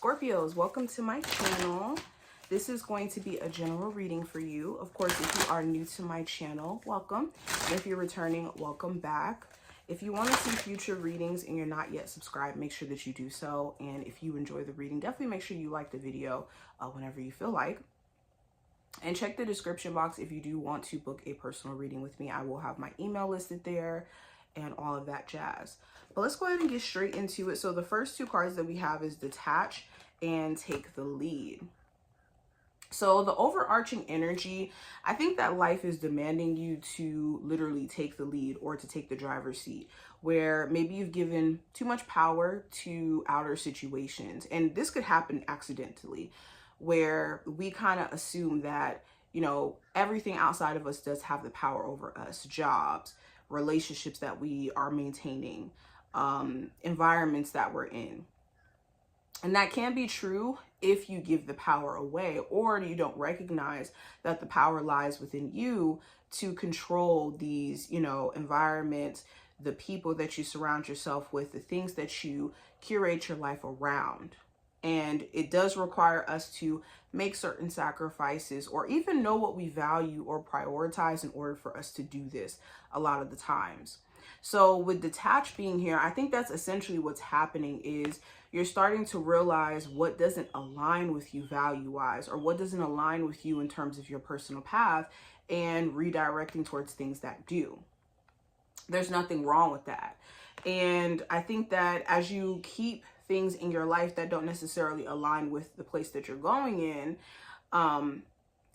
Scorpios, welcome to my channel. This is going to be a general reading for you. Of course, if you are new to my channel, welcome. And if you're returning, welcome back. If you want to see future readings and you're not yet subscribed, make sure that you do so. And if you enjoy the reading, definitely make sure you like the video whenever you feel like. And check the description box if you do want to book a personal reading with me. I will have my email listed there and all of that jazz. But let's go ahead and get straight into it. So the first two cards that we have is detach and take the lead. So the overarching energy, I think that life is demanding you to literally take the lead or to take the driver's seat, where maybe you've given too much power to outer situations. And this could happen accidentally, where we kind of assume that, you know, everything outside of us does have the power over us. Jobs, relationships that we are maintaining, environments that we're in. And that can be true if you give the power away, or you don't recognize that the power lies within you to control these, you know, environments, the people that you surround yourself with, the things that you curate your life around. And it does require us to make certain sacrifices or even know what we value or prioritize in order for us to do this a lot of the times. So with detach being here, I think that's essentially what's happening is you're starting to realize what doesn't align with you value-wise, or what doesn't align with you in terms of your personal path, and redirecting towards things that do. There's nothing wrong with that. And I think that as you keep things in your life that don't necessarily align with the place that you're going in,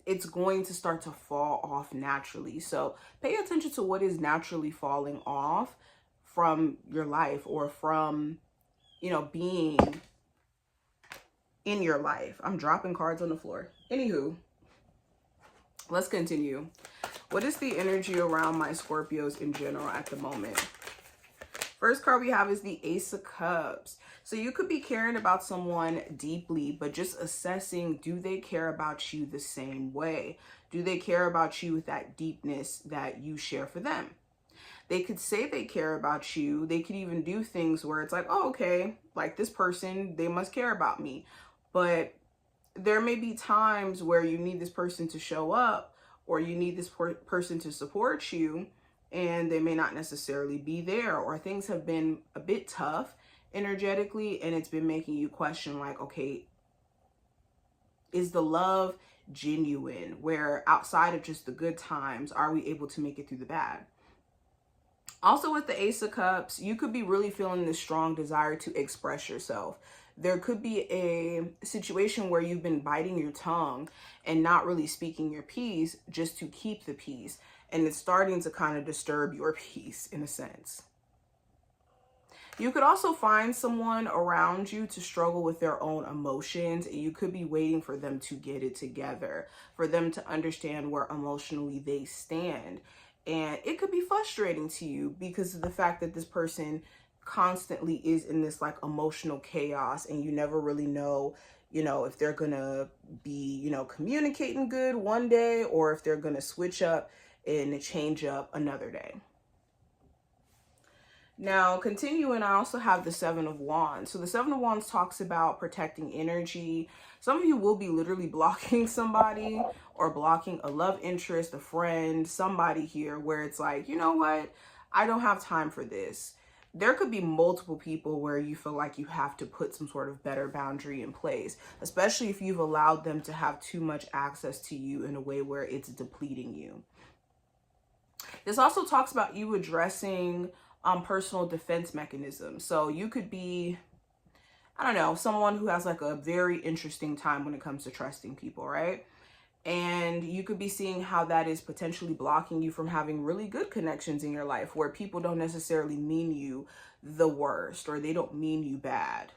it's going to start to fall off naturally. So pay attention to what is naturally falling off from your life, or from, you know, being in your life. I'm dropping cards on the floor. Anywho, let's continue. What is the energy around my Scorpios in general at the moment? First card we have is the Ace of Cups. So you could be caring about someone deeply, but just assessing, do they care about you the same way? Do they care about you with that deepness that you share for them? They could say they care about you. They could even do things where it's like, oh, okay, like this person, they must care about me. But there may be times where you need this person to show up, or you need this person to support you, and they may not necessarily be there, or things have been a bit tough energetically, and it's been making you question, like, okay, is the love genuine? Where outside of just the good times, are we able to make it through the bad? Also with the Ace of Cups, you could be really feeling this strong desire to express yourself. There could be a situation where you've been biting your tongue and not really speaking your piece just to keep the peace. And it's starting to kind of disturb your peace in a sense. You could also find someone around you to struggle with their own emotions, and you could be waiting for them to get it together, for them to understand where emotionally they stand. And it could be frustrating to you because of the fact that this person constantly is in this like emotional chaos, and you never really know, you know, if they're gonna be, you know, communicating good one day, or if they're gonna switch up and change up another day. Now, continuing, I also have the Seven of Wands. So the Seven of Wands talks about protecting energy. Some of you will be literally blocking somebody, or blocking a love interest, a friend, somebody here where it's like, you know what? I don't have time for this. There could be multiple people where you feel like you have to put some sort of better boundary in place, especially if you've allowed them to have too much access to you in a way where it's depleting you. This also talks about you addressing personal defense mechanisms. So you could be, I don't know, someone who has like a very interesting time when it comes to trusting people, right? And you could be seeing how that is potentially blocking you from having really good connections in your life, where people don't necessarily mean you the worst, or they don't mean you bad.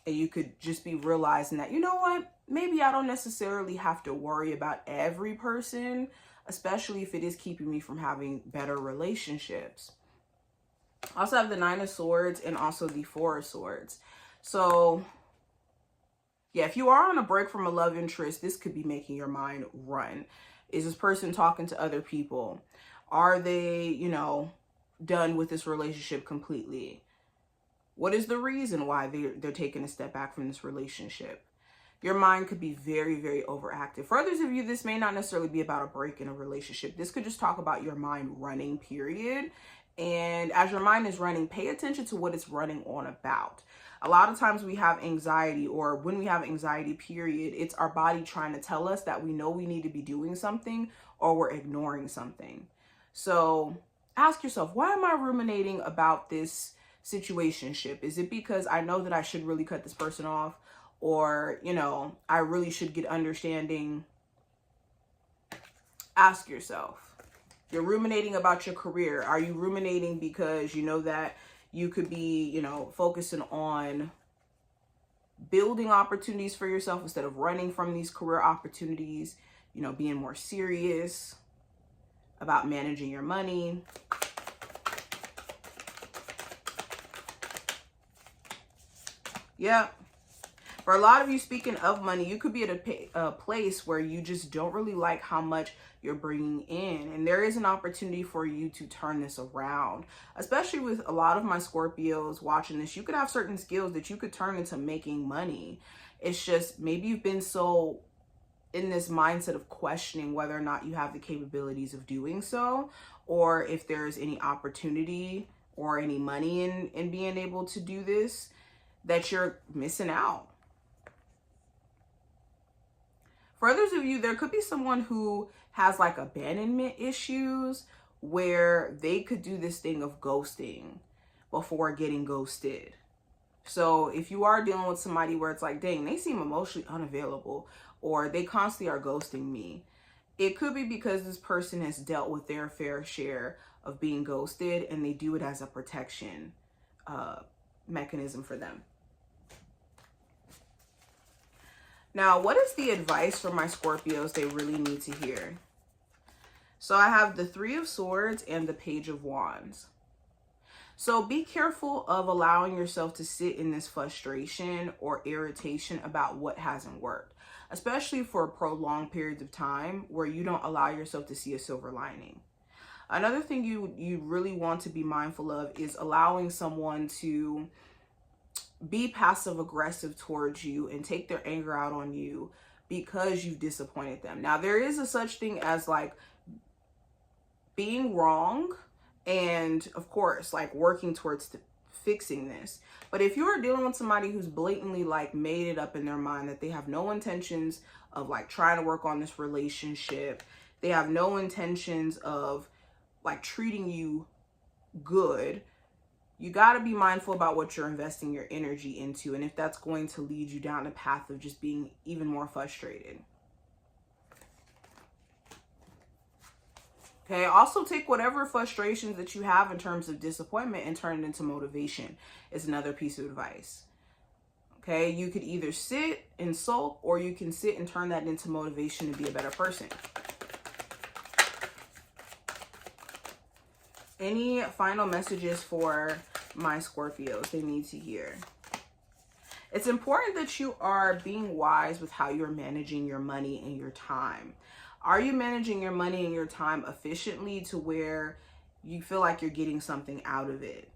And you could just be realizing that, you know what, maybe I don't necessarily have to worry about every person, especially if it is keeping me from having better relationships. I also have the Nine of Swords and also the Four of Swords. So yeah, if you are on a break from a love interest, this could be making your mind run. Is this person talking to other people? Are they, you know, done with this relationship completely? What is the reason why they're taking a step back from this relationship? Your mind could be very, very overactive. For others of you, this may not necessarily be about a break in a relationship. This could just talk about your mind running, period. And as your mind is running, pay attention to what it's running on about. A lot of times we have anxiety, or when we have anxiety, period, it's our body trying to tell us that we know we need to be doing something or we're ignoring something. So ask yourself, why am I ruminating about this situationship? Is it because I know that I should really cut this person off? Or, you know, I really should get understanding? Ask yourself. You're ruminating about your career. Are you ruminating because you know that you could be, you know, focusing on building opportunities for yourself instead of running from these career opportunities, you know, being more serious about managing your money? Yeah. For a lot of you, speaking of money, you could be at a place where you just don't really like how much you're bringing in. And there is an opportunity for you to turn this around. Especially with a lot of my Scorpios watching this, you could have certain skills that you could turn into making money. It's just maybe you've been so in this mindset of questioning whether or not you have the capabilities of doing so, or if there's any opportunity or any money in being able to do this, that you're missing out. For others of you, there could be someone who has like abandonment issues where they could do this thing of ghosting before getting ghosted. So if you are dealing with somebody where it's like, dang, they seem emotionally unavailable, or they constantly are ghosting me, it could be because this person has dealt with their fair share of being ghosted and they do it as a protection mechanism for them. Now, what is the advice for my Scorpios they really need to hear? So I have the Three of Swords and the Page of Wands. So be careful of allowing yourself to sit in this frustration or irritation about what hasn't worked, especially for prolonged periods of time where you don't allow yourself to see a silver lining. Another thing you really want to be mindful of is allowing someone to be passive aggressive towards you and take their anger out on you because you've disappointed them. Now, there is a such thing as like being wrong and of course like working towards fixing this. But if you're dealing with somebody who's blatantly like made it up in their mind that they have no intentions of like trying to work on this relationship, they have no intentions of like treating you good, you got to be mindful about what you're investing your energy into, and if that's going to lead you down a path of just being even more frustrated. Okay, also take whatever frustrations that you have in terms of disappointment and turn it into motivation is another piece of advice. Okay, you could either sit and sulk, or you can sit and turn that into motivation to be a better person. Any final messages for my Scorpios they need to hear? It's important that you are being wise with how you're managing your money and your time. Are you managing your money and your time efficiently to where you feel like you're getting something out of it?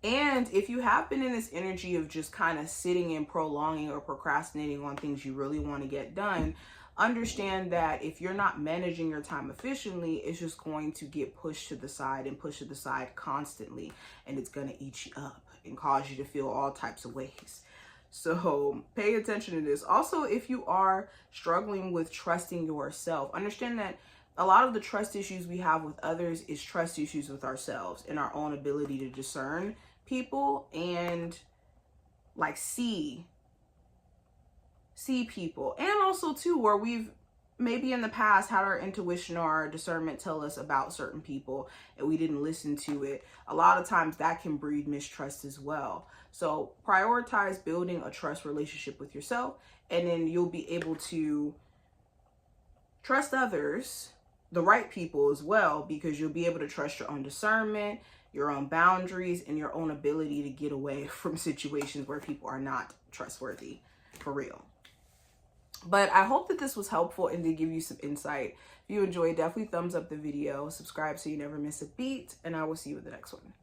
And if you have been in this energy of just kind of sitting and prolonging or procrastinating on things you really want to get done, understand that if you're not managing your time efficiently, it's just going to get pushed to the side and pushed to the side constantly. And it's going to eat you up and cause you to feel all types of ways. So pay attention to this. Also, if you are struggling with trusting yourself, understand that a lot of the trust issues we have with others is trust issues with ourselves and our own ability to discern people and like see people. And also too, where we've maybe in the past had our intuition or our discernment tell us about certain people and we didn't listen to it. A lot of times that can breed mistrust as well. So prioritize building a trust relationship with yourself, and then you'll be able to trust others, the right people as well, because you'll be able to trust your own discernment, your own boundaries, and your own ability to get away from situations where people are not trustworthy for real. But I hope that this was helpful and did give you some insight. If you enjoyed, definitely thumbs up the video, subscribe so you never miss a beat, and I will see you in the next one.